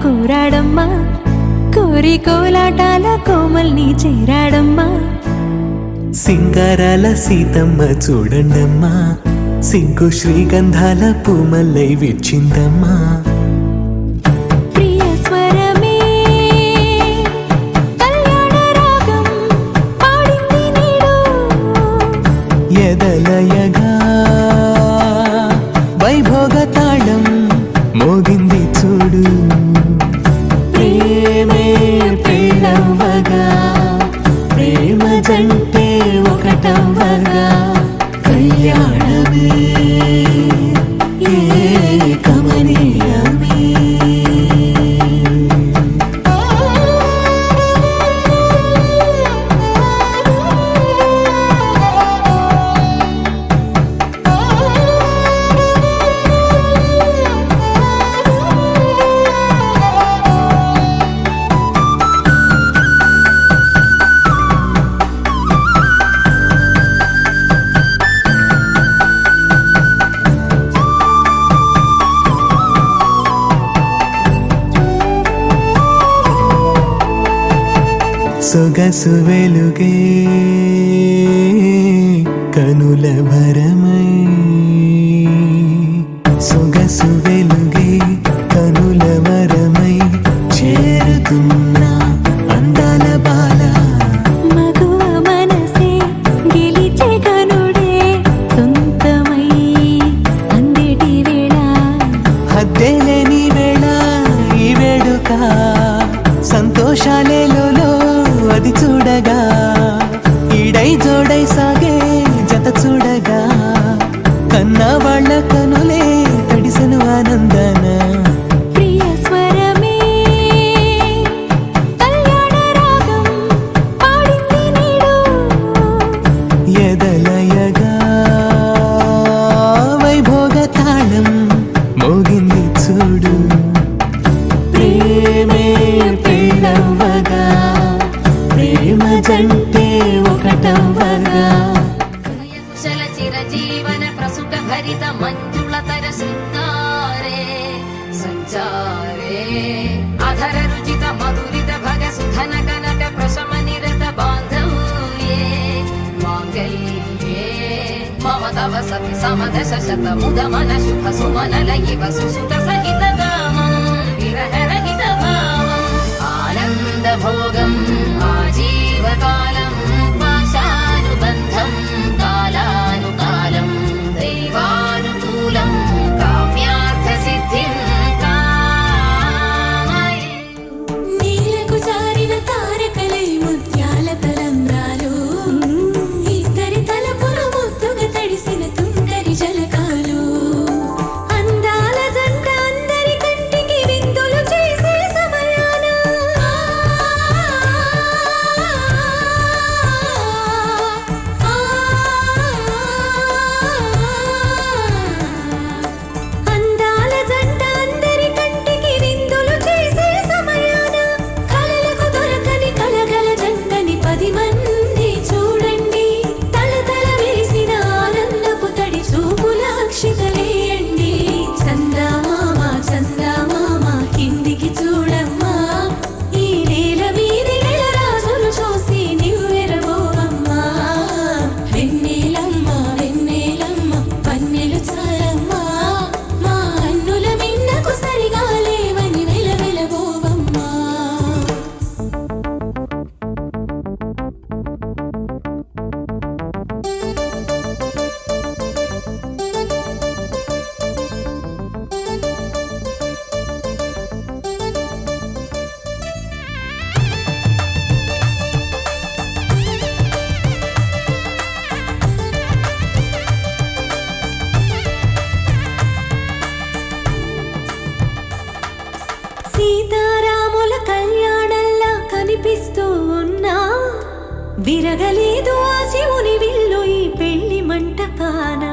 కూరాడమ్మా కోరి కోలాటాల కోమల్ని చేరాడమ్మా సింగారాల సీతమ్మ చూడండమ్మా సింకు శ్రీగంధాల పూమల్లై విచ్చిందమ్మా ఎదలయగా వైభోగ తాళం మోగింది చూడు ప్రేమే పెళ్ళవ్వగా ప్రేమ జంటే ఒకటవ్వగా కళ్యాణమే కమనీయమే సొగసు వెలుగే కనుల భరమై సొగసు వెలుగే కనుల వరమై చేరుతున్న అందాల బాల మగువ మనసే గెలిచే కనుడే సొంతమై అందేటి వేళ హద్దేలేని వేళ ఈ వేడుక సంతోషాలేలో అది చూడగా ఈడై జోడై సాగే జత చూడగా కన్నా వాళ్ళ కనులే తడిసెను ఆనందన ప్రియ స్వరమే కళ్యాణ రాగం పాడింది నీడు ఎదలయగా వైభోగ తాళం మోగింది చూడు ప్రేమే పెళ్ళవ్వగా ప్రేమ జంటే ఒకటవ్వగా కుశల చిరజీవన ప్రసుక భరిత మంజుళతర శృంగారే సంచారే అధర రుచిత మధురిత భగ సుధన కనక ప్రశమ నిరత బాంధవ్యే మాంగళ్యే మమ తవ సతి సమదశ శత ముద మన శుభ సుమనల ఇవ సుసుత సహిత గామం విరహ రహిత భావం ఆనంద భోగం ఆజీవకాలం పాశానుబంధం కాలానుకాలం దైవానుకూలం కామ్యార్థ సిద్ధిం కామయే నీలకు జారిన తారకలై ముత్యాల తలంబ్రాలు ఇద్దరి తలపులు ముద్దుగా తడిసిన తుంగరి జలకాలు అందాల జంట అందరి కనిపిస్తూ ఉన్నా విరగలేదు ఆ శివుని విల్లు ఈ పెళ్లి మంటపాన